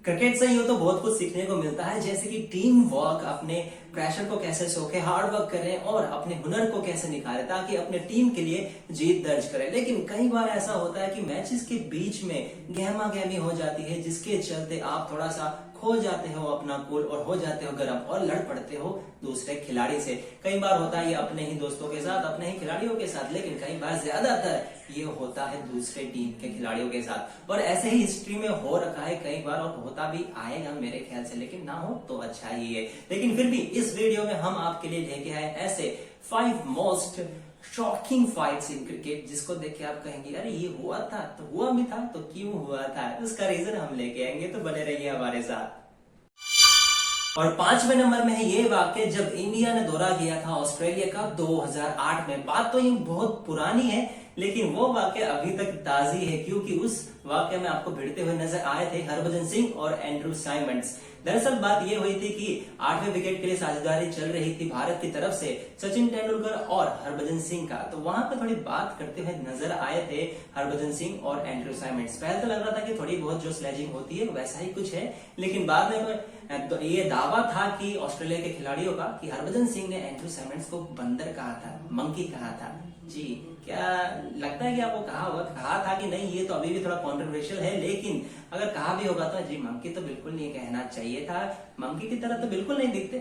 Cricket से यूं तो बहुत कुछ सीखने को मिलता है, जैसे कि टीम वर्क, अपने प्रेशर को कैसे सोखे, हार्ड वर्क करें और अपने हुनर को कैसे निखारें ताकि अपने टीम के लिए जीत दर्ज करें। लेकिन कई बार ऐसा होता है कि मैचेस के बीच में गहमा गहमी हो जाती है, जिसके चलते आप थोड़ा सा खो जाते हो अपना कूल और हो जाते हो गर्म और लड़ पड़ते हो दूसरे खिलाड़ी से। कई बार होता है ये अपने ही दोस्तों के साथ, अपने ही खिलाड़ियों के साथ, लेकिन कई बार ज्यादातर ये होता है दूसरे टीम के खिलाड़ियों के साथ। और ऐसे ही हिस्ट्री में हो रखा है कई बार और होता भी आएगा मेरे ख्याल से, लेकिन ना हो तो अच्छा ही है। लेकिन फिर भी इस वीडियो में हम आपके लिए लेके आए ऐसे 5 most shocking fights in cricket, जिसको देख के आप कहेंगे अरे ये हुआ था तो हुआ भी था तो क्यों हुआ था, उसका रीजन हम लेके आएंगे, तो बने रहिए हमारे साथ। और 5वें नंबर में है ये वाक्य जब इंडिया ने दौरा किया था ऑस्ट्रेलिया का 2008 में। बात तो ये बहुत पुरानी है, लेकिन वो वाक्य अभी तक ताजी है क्योंकि उस वाक्य में आपको भिड़ते हुए नजर आए थे हरभजन सिंह और एंड्रू साइमंड्स। दरअसल बात ये हुई थी कि 8वें विकेट के लिए साझेदारी चल रही थी भारत की तरफ से सचिन तेंदुलकर और हरभजन सिंह का। तो वहां पे थोड़ी बात करते हुए नजर आए थे हरभजन सिंह और एंड्रू साइमंड्स। पहले तो लग रहा था कि थोड़ी बहुत जो स्लेजिंग होती है वैसा ही कुछ है, लेकिन बाद में तो ये दावा था कि ऑस्ट्रेलिया के खिलाड़ियों का कि हरभजन सिंह ने एंड्रू साइमंड्स को बंदर कहा था, मंकी कहा था। जी क्या लगता है कि आपको कहा था कि नहीं? ये तो अभी भी थोड़ा कॉन्ट्रोवर्शियल है, लेकिन अगर कहा भी होगा तो जी मंकी तो बिल्कुल नहीं कहना चाहिए था। मंकी की तरह तो बिल्कुल नहीं दिखते,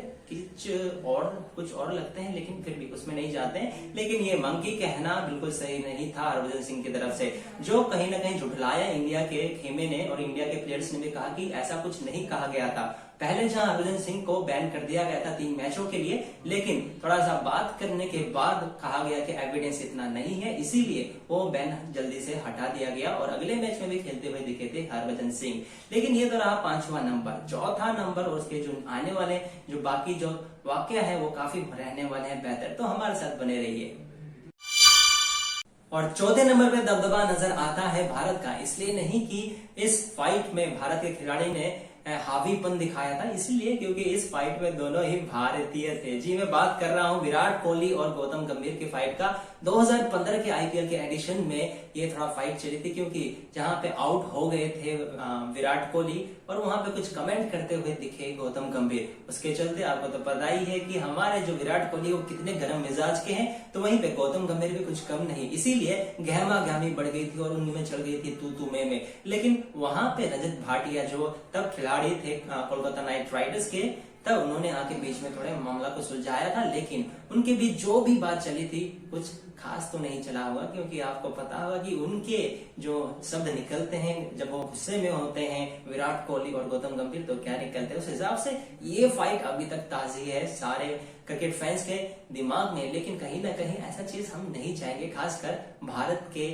कुछ और लगते हैं, लेकिन फिर भी उसमें नहीं जाते हैं। लेकिन ये मंकी कहना बिल्कुल सही नहीं था हरभजन सिंह की तरफ से, जो कहीं ना कहीं झुठलाया इंडिया के खेमे ने और इंडिया के प्लेयर्स ने भी कहा कि ऐसा कुछ नहीं कहा गया था। पहले जहां हरभजन सिंह को बैन कर दिया गया था 3 मैचों के लिए, लेकिन थोड़ा सा बात करने के बाद कहा गया कि एविडेंस इतना नहीं है, इसीलिए वो बैन जल्दी से हटा दिया गया और अगले मैच में भी खेलते हुए दिखे थे हरभजन सिंह। लेकिन ये तो रहा 5वां नंबर। चौथा नंबर और उसके जो आने वाले जो बाकी जो वाक्य है वो काफी रहने वाले हैं बेहतर, तो हमारे साथ बने रहिए। और चौथे नंबर पे दबदबा नजर आता है भारत का, इसलिए नहीं कि इस फाइट में भारत के खिलाड़ी ने हावीपन दिखाया था, इसलिए क्योंकि इस फाइट में दोनों ही भारतीय थे। जी मैं बात कर रहा हूं विराट कोहली और गौतम गंभीर की फाइट का। 2015 के आईपीएल के एडिशन में ये थोड़ा फाइट चली थी, क्योंकि जहां पे आउट हो गए थे विराट कोहली और वहां पे कुछ कमेंट करते हुए दिखे गौतम गंभीर। उसके चलते आपको तो पता ही है कि हमारे जो विराट कोहली वो कितने गर्म मिजाज के हैं, तो वहीं पे गौतम गंभीर भी कुछ कम नहीं, इसीलिए गहमा गहमी बढ़ गई थी और उनमें चल गई थी तू में। लेकिन वहां पे रजत भाटिया जो तब खिलाड़ी थे कोलकाता नाइट राइडर्स के, तब उन्होंने आके बीच में थोड़े मामला को सुलझाया था। लेकिन उनके बीच जो भी बात चली थी कुछ खास तो नहीं चला हुआ, क्योंकि आपको पता होगा कि उनके जो शब्द निकलते हैं जब वो गुस्से में होते हैं विराट कोहली और गौतम गंभीर, तो क्या निकलते हैं। उस हिसाब से ये फाइट अभी तक ताजी है सारे क्रिकेट फैंस के दिमाग में, लेकिन कहीं ना कहीं ऐसा चीज हम नहीं चाहेंगे, खासकर भारत के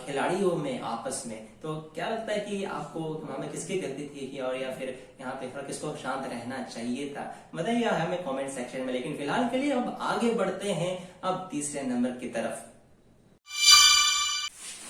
खिलाड़ियों में आपस में। तो क्या लगता है कि आपको हमें किसकी गलती थी और या फिर यहाँ पे थोड़ा किसको शांत रहना चाहिए था, बताइए हमें कमेंट सेक्शन में। लेकिन फिलहाल के लिए अब आगे बढ़ते हैं अब तीसरे नंबर की तरफ।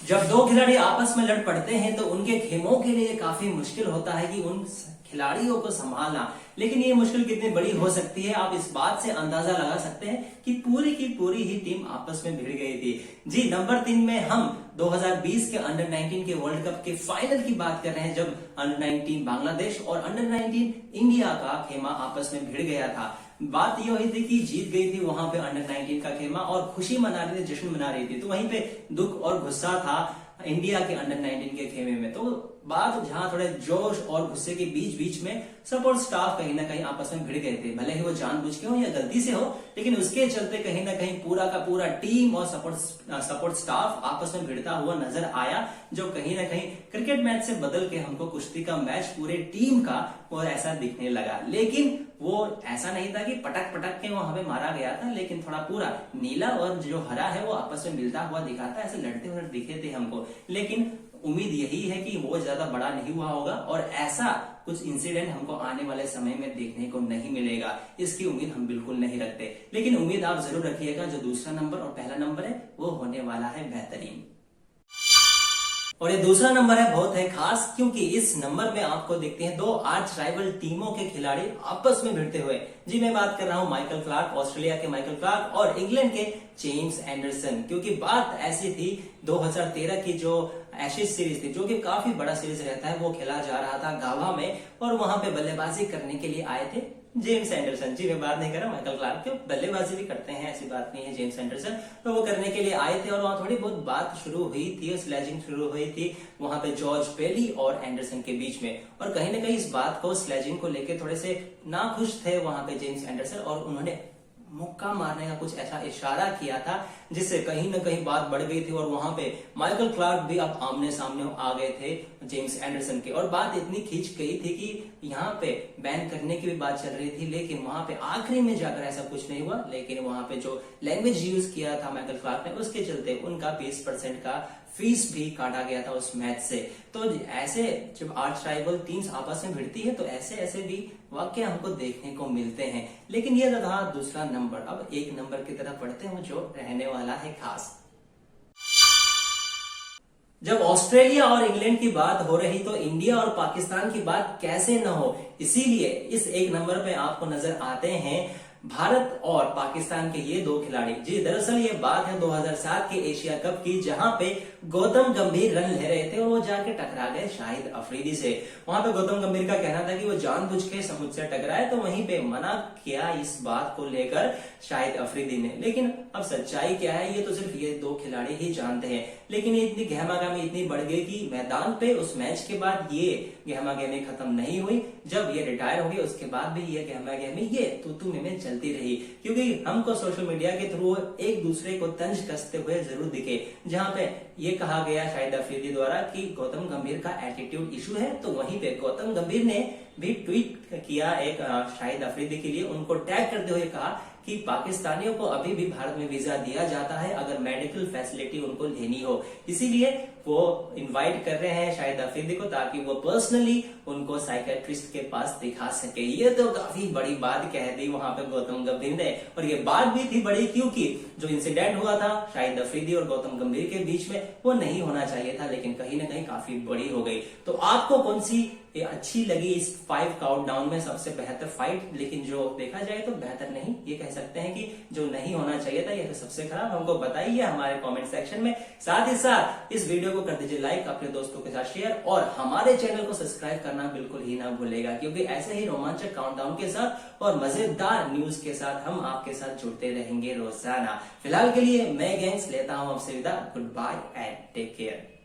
जब 2 खिलाड़ी आपस में लड़ पड़ते हैं तो उनके खेमों के लिए काफी मुश्किल होता है कि उन खिलाड़ियों को संभालना। लेकिन ये मुश्किल कितनी बड़ी हो सकती है आप इस बात से अंदाजा लगा सकते हैं कि पूरी की पूरी ही टीम आपस में भिड़ गई थी। जी नंबर 3 में हम 2020 के अंडर 19 के वर्ल्ड कप के फाइनल की बात कर रहे हैं, जब अंडर 19 बांग्लादेश और अंडर 19 इंडिया का खेमा आपस में भिड़ गया था। बात ये हुई थी कि जीत गई थी वहां पे अंडर 19 का खेमा और खुशी मना रही थी, जश्न मना रही थी, तो वहीं पे दुख और गुस्सा था इंडिया के अंडर 19 के खेमे में। तो बात जहां थोड़े जोश और गुस्से के बीच में सपोर्ट स्टाफ कहीं ना कहीं आपस में भिड़ गए थे, भले ही वो जानबूझ के हो या गलती से हो, लेकिन उसके चलते कहीं ना कहीं पूरा का पूरा टीम और सपोर्ट स्टाफ आपस में भिड़ता हुआ नजर आया, जो कहीं ना कहीं क्रिकेट मैच से बदल के हमको कुश्ती का मैच पूरे टीम का और ऐसा दिखने लगा। लेकिन वो ऐसा नहीं था कि पटक पटक के वहां पे मारा गया था, लेकिन थोड़ा पूरा नीला और जो हरा है वो आपस में मिलता हुआ दिखा था, ऐसे लड़ते हुए दिखे थे हमको। लेकिन उम्मीद यही है कि वो ज्यादा बड़ा नहीं हुआ होगा और ऐसा कुछ इंसिडेंट हमको आने वाले समय में देखने को नहीं मिलेगा, इसकी उम्मीद हम बिल्कुल नहीं रखते। लेकिन उम्मीद आप जरूर रखिएगा जो दूसरा नंबर और पहला नंबर है वो होने वाला है बेहतरीन। और ये दूसरा नंबर है बहुत है खास, क्योंकि इस नंबर में आपको देखते हैं दो आर्च राइवल टीमों के खिलाड़ी आपस में भिड़ते हुए। जी मैं बात कर रहा हूं माइकल क्लार्क, ऑस्ट्रेलिया के माइकल क्लार्क और इंग्लैंड के जेम्स एंडरसन। क्योंकि बात ऐसी थी 2013 की जो एशेज सीरीज थी, जो कि काफी बड़ा सीरीज रहता है, वो खेला जा रहा था गावा में और वहां पे बल्लेबाजी करने के लिए आए थे जेम्स एंडरसन। जी मैं बात नहीं कर रहा माइकल क्लार्क की, बल्लेबाजी भी करते हैं, ऐसी बात नहीं है जेम्स एंडरसन, तो वो करने के लिए आए थे और वहां थोड़ी बहुत बात शुरू हुई थी, स्लेजिंग शुरू हुई थी वहां पे जॉर्ज बेली और एंडरसन के बीच में। और कहीं ना कहीं इस बात को, स्लेजिंग को लेकर थोड़े से नाखुश थे वहां पे जेम्स एंडरसन और उन्होंने मुक्का मारने का कुछ ऐसा इशारा किया था जिससे कहीं ना कहीं बात बढ़ गई थी और वहां पे माइकल क्लार्क भी अब आमने सामने आ गए थे जेम्स एंडरसन के। और बात इतनी खींच गई थी कि यहाँ पे बैन करने की भी बात चल रही थी, लेकिन वहां पे आखिरी में जाकर ऐसा कुछ नहीं हुआ। लेकिन वहां पे जो लैंग्वेज यूज किया था माइकल क्लार्क ने, उसके चलते उनका 20% का फीस भी काटा गया था उस मैच से। तो ऐसे जब आर्च राइवल टीम्स आपस में भिड़ती है तो ऐसे ऐसे भी वाकई हमको देखने को मिलते हैं। लेकिन ये था दूसरा नंबर। अब एक नंबर की तरफ बढ़ते हैं जो रहने वाला है खास। जब ऑस्ट्रेलिया और इंग्लैंड की बात हो रही तो इंडिया और पाकिस्तान की बात कैसे न हो। इसीलिए इस एक नंबर पे आपको नजर आते हैं भारत और पाकिस्तान के ये दो खिलाड़ी। जी दरअसल ये बात है 2007 के एशिया कप की, जहां पे गौतम गंभीर रन ले रहे थे और वो जाके टकरा गए शाहिद अफरीदी से। वहां पे गौतम गंभीर का कहना था कि वो जानबूझ के मुझसे टकराए, तो वहीं पे मना किया इस बात को लेकर शाहिद अफरीदी ने। लेकिन अब सच्चाई क्या है ये तो सिर्फ ये दो खिलाड़ी ही जानते हैं। लेकिन ये इतनी गहमागहमी इतनी बढ़ गई कि मैदान पे उस मैच के बाद ये गहमागहमी खत्म नहीं हुई। जब ये रिटायर हो गए उसके बाद भी ये गहमागहमी ये तू में चलती रही, क्योंकि हमको सोशल मीडिया के थ्रू एक दूसरे को तंज कसते हुए जरूर दिखे। जहां पे ये कहा गया शाहिद अफरीदी द्वारा कि गौतम गंभीर का एटीट्यूड इशू है, तो वहीं पे गौतम गंभीर ने भी ट्वीट किया एक शाहिद अफरीदी के लिए, उनको टैग करते हुए कहा कि पाकिस्तानियों को अभी भी भारत में वीजा दिया जाता है अगर मेडिकल फैसिलिटी उनको लेनी हो। इसीलिए वो इनवाइट कर रहे हैं शाहिद अफरीदी को ताकि वो पर्सनली उनको साइकेट्रिस्ट के पास दिखा सके। ये तो काफी बड़ी बात कह दी वहां पे गौतम गंभीर ने। और ये बात भी थी बड़ी क्योंकि जो इंसिडेंट हुआ था शाहिद अफरीदी और गौतम गंभीर के बीच में वो नहीं होना चाहिए था, लेकिन कहीं ना कहीं काफी बड़ी हो गई। तो आपको कौन सी अच्छी लगी इस 5 काउंटडाउन में सबसे बेहतर फाइट? लेकिन जो देखा जाए तो बेहतर नहीं, ये कह सकते हैं कि जो नहीं होना चाहिए था ये तो सबसे खराब। हमको बताइए हमारे कमेंट सेक्शन में। साथ ही साथ इस वीडियो को कर दीजिए लाइक, अपने दोस्तों के साथ शेयर और हमारे चैनल को सब्सक्राइब करना बिल्कुल ही ना भूलेगा, क्योंकि ऐसे ही रोमांचक काउंटडाउन के साथ और मजेदार न्यूज के साथ हम आपके साथ जुड़ते रहेंगे रोजाना। फिलहाल के लिए मैं गैंग्स लेता हूं आपसे विदा। Goodbye and take care.